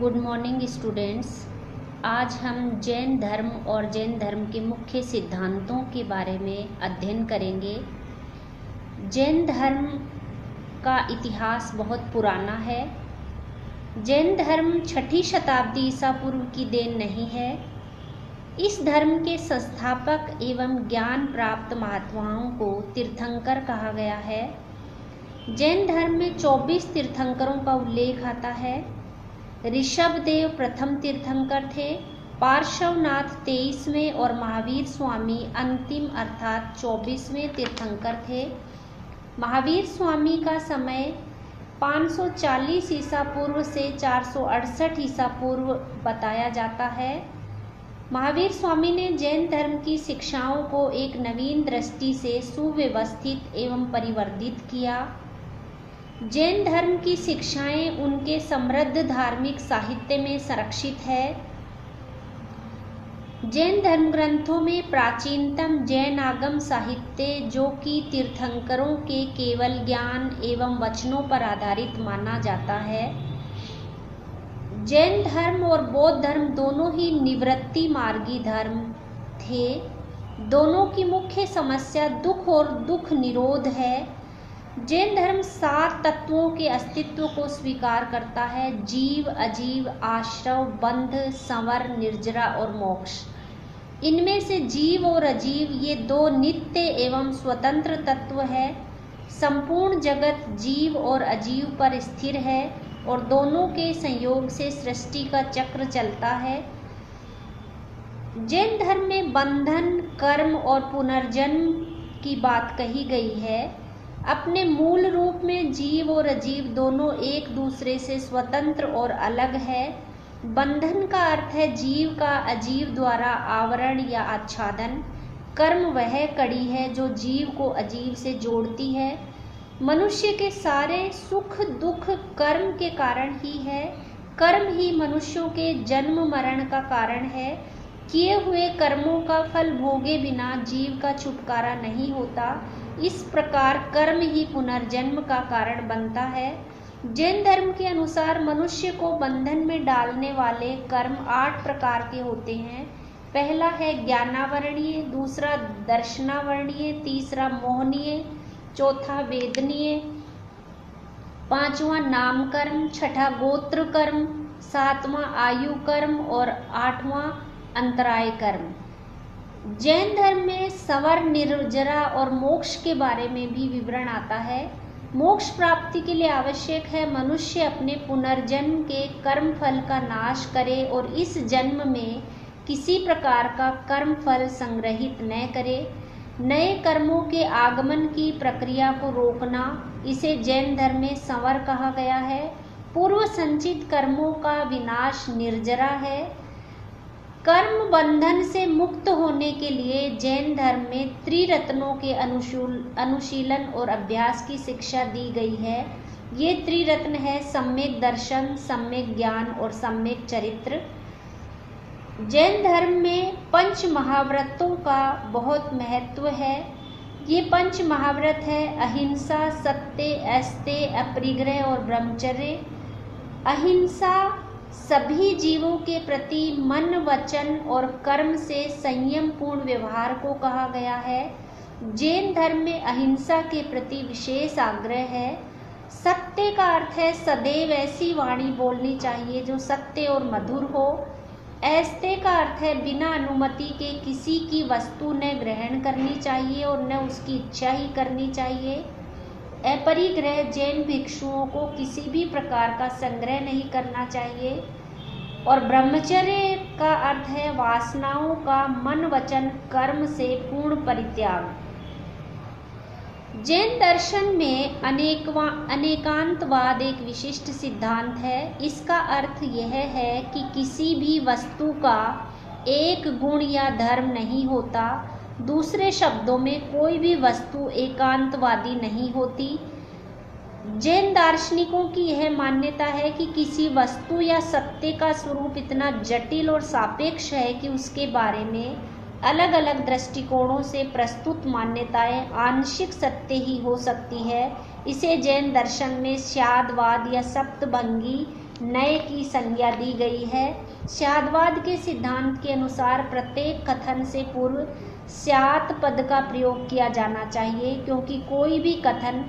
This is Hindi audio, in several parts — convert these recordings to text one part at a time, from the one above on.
Good morning students. आज हम जैन धर्म और जैन धर्म के मुख्य सिद्धांतों के बारे में अध्ययन करेंगे। जैन धर्म का इतिहास बहुत पुराना है। जैन धर्म 6ठी शताब्दी ईसा पूर्व की देन नहीं है। इस धर्म के संस्थापक एवं ज्ञान प्राप्त महात्माओं को तीर्थंकर कहा गया है। जैन धर्म में 24 तीर्थंकरों का उल्लेख आता है। ऋषभदेव प्रथम तीर्थंकर थे, पार्श्वनाथ 23वें और महावीर स्वामी अंतिम अर्थात 24वें तीर्थंकर थे। महावीर स्वामी का समय 540 ईसा पूर्व से 468 ईसा पूर्व बताया जाता है। महावीर स्वामी ने जैन धर्म की शिक्षाओं को एक नवीन दृष्टि से सुव्यवस्थित एवं परिवर्धित किया। जैन धर्म की शिक्षाएं उनके समृद्ध धार्मिक साहित्य में संरक्षित है। जैन धर्म ग्रंथों में प्राचीनतम जैन आगम साहित्य, जो कि तीर्थंकरों के केवल ज्ञान एवं वचनों पर आधारित माना जाता है। जैन धर्म और बौद्ध धर्म दोनों ही निवृत्ति मार्गी धर्म थे। दोनों की मुख्य समस्या दुख और दुख निरोध है। जैन धर्म 7 तत्वों के अस्तित्व को स्वीकार करता है: जीव, अजीव, आश्रव, बंध, संवर, निर्जरा और मोक्ष। इनमें से जीव और अजीव ये 2 नित्य एवं स्वतंत्र तत्व है। संपूर्ण जगत जीव और अजीव पर स्थिर है और दोनों के संयोग से सृष्टि का चक्र चलता है। जैन धर्म में बंधन, कर्म और पुनर्जन्म की बात कही गई है। अपने मूल रूप में जीव और अजीव दोनों एक दूसरे से स्वतंत्र और अलग है। बंधन का अर्थ है जीव का अजीव द्वारा आवरण या आच्छादन। कर्म वह कड़ी है जो जीव को अजीव से जोड़ती है। मनुष्य के सारे सुख दुख कर्म के कारण ही है। कर्म ही मनुष्यों के जन्म मरण का कारण है। किए हुए कर्मों का फल भोगे बिना जीव का छुटकारा नहीं होता। इस प्रकार कर्म ही पुनर्जन्म का कारण बनता है। जैन धर्म के अनुसार मनुष्य को बंधन में डालने वाले कर्म 8 प्रकार के होते हैं। पहला है ज्ञानावरणीय, दूसरा दर्शनावरणीय, तीसरा मोहनीय, चौथा वेदनीय, 5वां नाम कर्म, 6ठा गोत्र कर्म, 7वां आयु कर्म और 8वां अंतराय कर्म। जैन धर्म में संवर, निर्जरा और मोक्ष के बारे में भी विवरण आता है। मोक्ष प्राप्ति के लिए आवश्यक है मनुष्य अपने पुनर्जन्म के कर्म फल का नाश करे और इस जन्म में किसी प्रकार का कर्म फल संग्रहित न करे। नए कर्मों के आगमन की प्रक्रिया को रोकना, इसे जैन धर्म में संवर कहा गया है। पूर्व संचित कर्मों का विनाश निर्जरा है। कर्म बंधन से मुक्त होने के लिए जैन धर्म में त्रिरत्नों के अनुशीलन और अभ्यास की शिक्षा दी गई है। ये त्रिरत्न है सम्यक दर्शन, सम्यक ज्ञान और सम्यक चरित्र। जैन धर्म में 5 महाव्रतों का बहुत महत्व है। ये 5 महाव्रत है: अहिंसा, सत्य, अस्तेय, अपरिग्रह और ब्रह्मचर्य। अहिंसा सभी जीवों के प्रति मन, वचन और कर्म से संयम पूर्ण व्यवहार को कहा गया है। जैन धर्म में अहिंसा के प्रति विशेष आग्रह है। सत्य का अर्थ है सदैव ऐसी वाणी बोलनी चाहिए जो सत्य और मधुर हो। अस्तेय का अर्थ है बिना अनुमति के किसी की वस्तु न ग्रहण करनी चाहिए और न उसकी इच्छा ही करनी चाहिए। अपरिग्रह, जैन भिक्षुओं को किसी भी प्रकार का संग्रह नहीं करना चाहिए। और ब्रह्मचर्य का अर्थ है वासनाओं का मन, वचन, कर्म से पूर्ण परित्याग। जैन दर्शन में अनेकांतवाद एक विशिष्ट सिद्धांत है। इसका अर्थ यह है कि किसी भी वस्तु का एक गुण या धर्म नहीं होता। दूसरे शब्दों में कोई भी वस्तु एकांतवादी नहीं होती। जैन दार्शनिकों की यह मान्यता है कि किसी वस्तु या सत्य का स्वरूप इतना जटिल और सापेक्ष है कि उसके बारे में अलग अलग दृष्टिकोणों से प्रस्तुत मान्यताएं आंशिक सत्य ही हो सकती है। इसे जैन दर्शन में स्यादवाद या सप्तभंगी नय की संज्ञा दी गई है। स्यादवाद के सिद्धांत के अनुसार प्रत्येक कथन से पूर्व स्यात् पद का प्रयोग किया जाना चाहिए, क्योंकि कोई भी कथन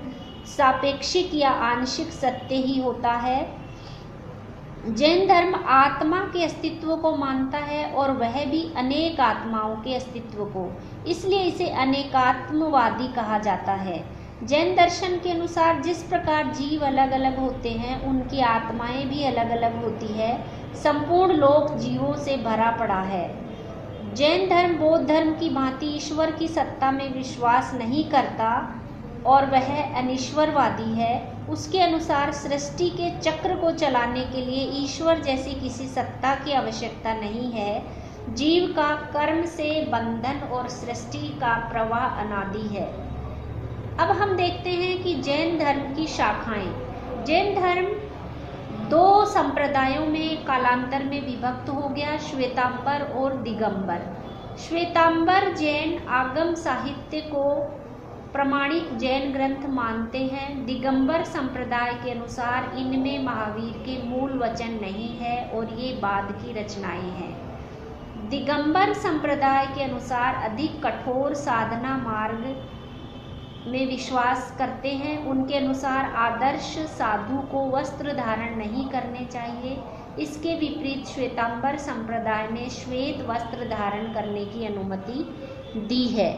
सापेक्षिक या आंशिक सत्य ही होता है। जैन धर्म आत्मा के अस्तित्व को मानता है और वह भी अनेक आत्माओं के अस्तित्व को, इसलिए इसे अनेकात्मवादी कहा जाता है। जैन दर्शन के अनुसार जिस प्रकार जीव अलग अलग होते हैं, उनकी आत्माएं भी अलग अलग होती है। संपूर्ण लोक जीवों से भरा पड़ा है। जैन धर्म बौद्ध धर्म की भांति ईश्वर की सत्ता में विश्वास नहीं करता और वह अनीश्वरवादी है। उसके अनुसार सृष्टि के चक्र को चलाने के लिए ईश्वर जैसी किसी सत्ता की आवश्यकता नहीं है। जीव का कर्म से बंधन और सृष्टि का प्रवाह अनादि है। अब हम देखते हैं कि जैन धर्म की शाखाएं। जैन धर्म दो संप्रदायों में कालांतर में विभक्त हो गया, श्वेतांबर और दिगंबर। श्वेतांबर जैन आगम साहित्य को प्रमाणिक जैन ग्रंथ मानते हैं। दिगंबर संप्रदाय के अनुसार इनमें महावीर के मूल वचन नहीं है और ये बाद की रचनाएं हैं। दिगंबर संप्रदाय के अनुसार अधिक कठोर साधना मार्ग में विश्वास करते हैं। उनके अनुसार आदर्श साधु को वस्त्र धारण नहीं करने चाहिए। इसके विपरीत श्वेतांबर संप्रदाय ने श्वेत वस्त्र धारण करने की अनुमति दी है।